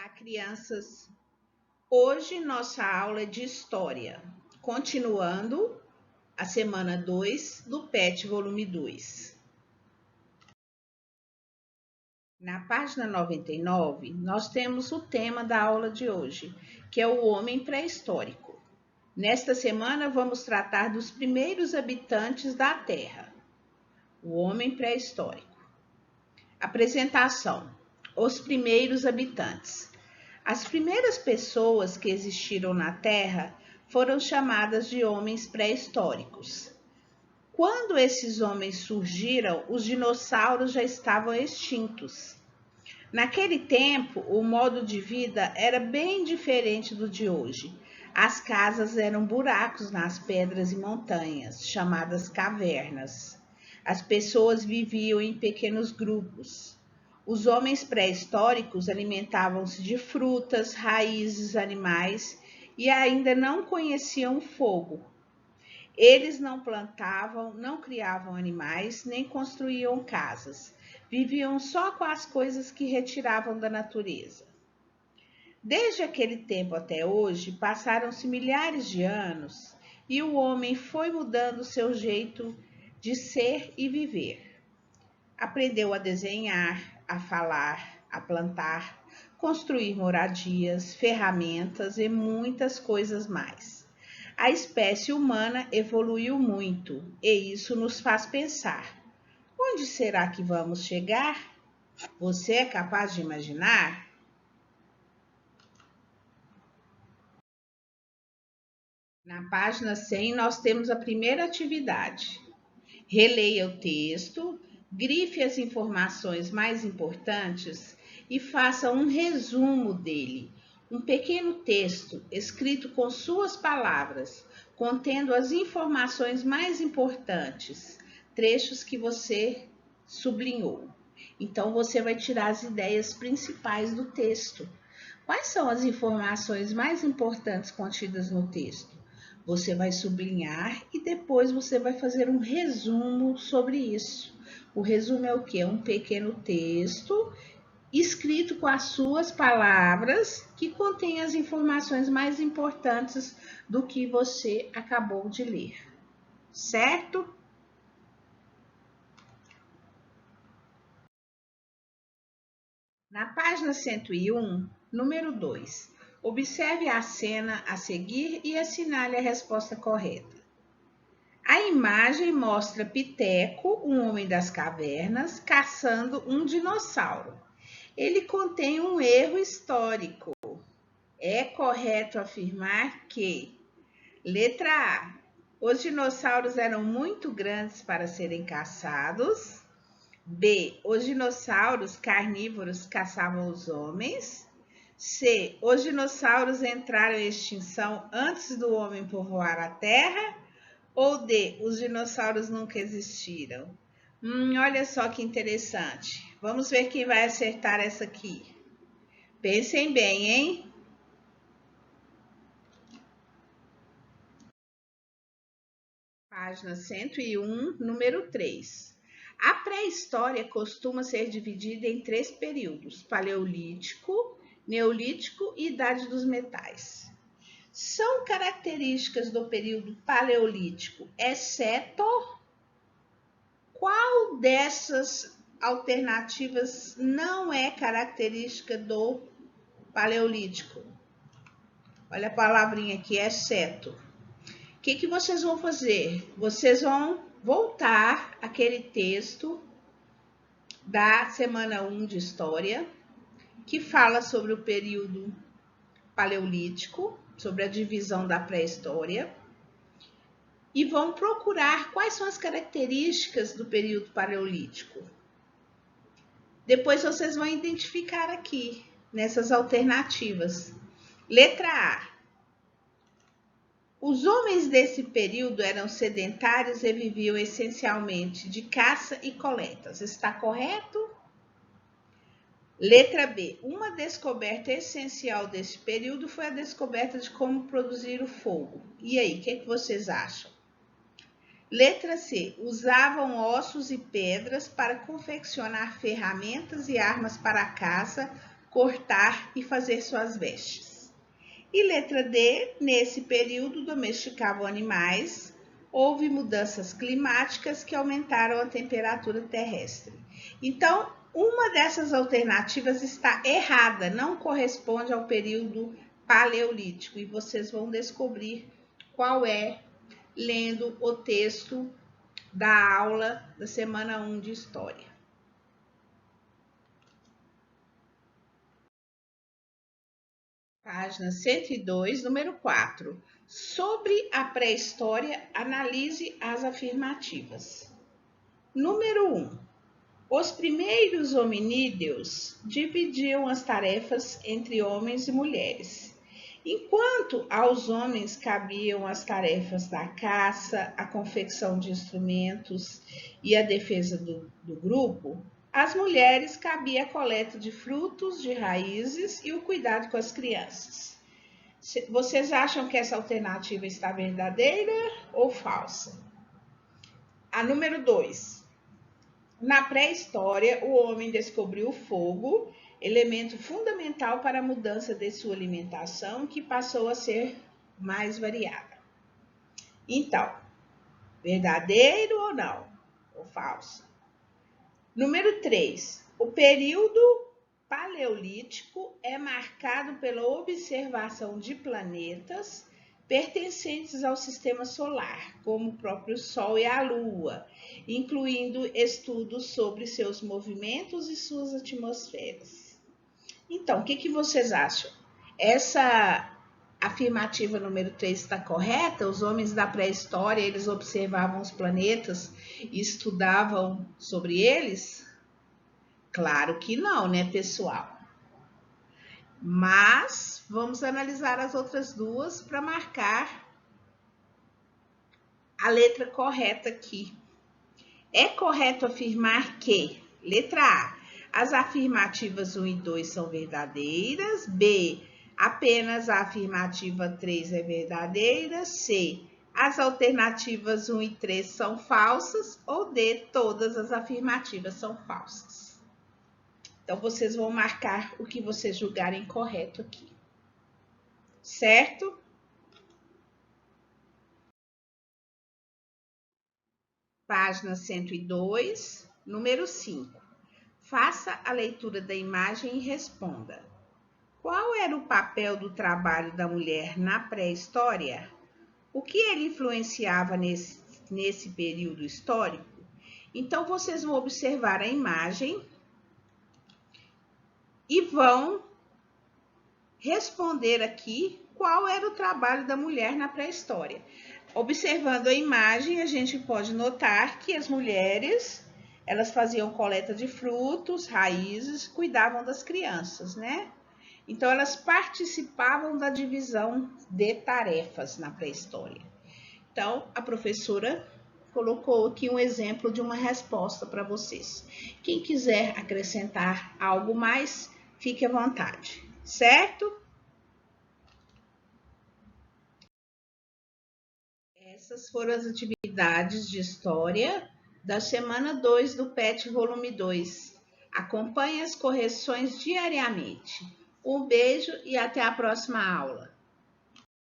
Olá, crianças! Hoje nossa aula é de História, continuando a semana 2 do PET Volume 2. Na página 99, nós temos o tema da aula de hoje, que é o homem pré-histórico. Nesta semana, vamos tratar dos primeiros habitantes da Terra, o homem pré-histórico. Apresentação: os primeiros habitantes. As primeiras pessoas que existiram na Terra foram chamadas de homens pré-históricos. Quando esses homens surgiram, os dinossauros já estavam extintos. Naquele tempo, o modo de vida era bem diferente do de hoje. As casas eram buracos nas pedras e montanhas, chamadas cavernas. As pessoas viviam em pequenos grupos. Os homens pré-históricos alimentavam-se de frutas, raízes, animais e ainda não conheciam o fogo. Eles não plantavam, não criavam animais, nem construíam casas. Viviam só com as coisas que retiravam da natureza. Desde aquele tempo até hoje, passaram-se milhares de anos e o homem foi mudando seu jeito de ser e viver. Aprendeu a desenhar, a falar, a plantar, construir moradias, ferramentas e muitas coisas mais. A espécie humana evoluiu muito e isso nos faz pensar: onde será que vamos chegar? Você é capaz de imaginar? Na página 100, nós temos a primeira atividade. Releia o texto, grife as informações mais importantes e faça um resumo dele. Um pequeno texto escrito com suas palavras, contendo as informações mais importantes, trechos que você sublinhou. Então, você vai tirar as ideias principais do texto. Quais são as informações mais importantes contidas no texto? Você vai sublinhar e depois você vai fazer um resumo sobre isso. O resumo é o quê? É um pequeno texto escrito com as suas palavras que contém as informações mais importantes do que você acabou de ler. Certo? Na página 101, número 2, observe a cena a seguir e assinale a resposta correta. A imagem mostra Piteco, um homem das cavernas, caçando um dinossauro. Ele contém um erro histórico. É correto afirmar que, letra A, os dinossauros eram muito grandes para serem caçados. B, os dinossauros carnívoros caçavam os homens. C, os dinossauros entraram em extinção antes do homem povoar a Terra. Ou D, os dinossauros nunca existiram. Olha só que interessante. Vamos ver quem vai acertar essa aqui. Pensem bem, hein? Página 101, número 3. A pré-história costuma ser dividida em 3 períodos: Paleolítico, Neolítico e Idade dos Metais. São características do período Paleolítico, exceto qual dessas alternativas não é característica do Paleolítico? Olha a palavrinha aqui, exceto. O que vocês vão fazer? Vocês vão voltar aquele texto da semana 1 de História, que fala sobre o período Paleolítico, sobre a divisão da pré-história, e vão procurar quais são as características do período Paleolítico. Depois vocês vão identificar aqui, nessas alternativas. Letra A. Os homens desse período eram sedentários e viviam essencialmente de caça e coletas. Está correto? Letra B. Uma descoberta essencial desse período foi a descoberta de como produzir o fogo. E aí, o que vocês acham? Letra C. Usavam ossos e pedras para confeccionar ferramentas e armas para a caça cortar e fazer suas vestes. E letra D, nesse período domesticavam animais, houve mudanças climáticas que aumentaram a temperatura terrestre. Então, uma dessas alternativas está errada, não corresponde ao período paleolítico, e vocês vão descobrir qual é lendo o texto da aula da semana 1 de História. Página 102, número 4. Sobre a pré-história, analise as afirmativas. Número 1. Os primeiros hominídeos dividiam as tarefas entre homens e mulheres. Enquanto aos homens cabiam as tarefas da caça, a confecção de instrumentos e a defesa do grupo, às mulheres cabia a coleta de frutos, de raízes e o cuidado com as crianças. Vocês acham que essa alternativa está verdadeira ou falsa? A número 2. Na pré-história, o homem descobriu o fogo, elemento fundamental para a mudança de sua alimentação, que passou a ser mais variada. Então, verdadeiro ou não? Ou falso? Número 3. O período paleolítico é marcado pela observação de planetas pertencentes ao sistema solar, como o próprio Sol e a Lua, incluindo estudos sobre seus movimentos e suas atmosferas. Então, o que vocês acham? Essa afirmativa número 3 está correta? Os homens da pré-história, eles observavam os planetas e estudavam sobre eles? Claro que não, né, pessoal? Mas vamos analisar as outras duas para marcar a letra correta aqui. É correto afirmar que, letra A, as afirmativas 1 e 2 são verdadeiras. B, apenas a afirmativa 3 é verdadeira. C, as alternativas 1 e 3 são falsas. Ou D, todas as afirmativas são falsas. Então, vocês vão marcar o que vocês julgarem correto aqui. Certo? Página 102, número 5. Faça a leitura da imagem e responda. Qual era o papel do trabalho da mulher na pré-história? O que ele influenciava nesse período histórico? Então, vocês vão observar a imagem e vão responder aqui qual era o trabalho da mulher na pré-história. Observando a imagem, a gente pode notar que as mulheres, elas faziam coleta de frutos, raízes, cuidavam das crianças, né? Então, elas participavam da divisão de tarefas na pré-história. Então, a professora colocou aqui um exemplo de uma resposta para vocês. Quem quiser acrescentar algo mais, fique à vontade, certo? Essas foram as atividades de história da semana 2 do PET volume 2. Acompanhe as correções diariamente. Um beijo e até a próxima aula.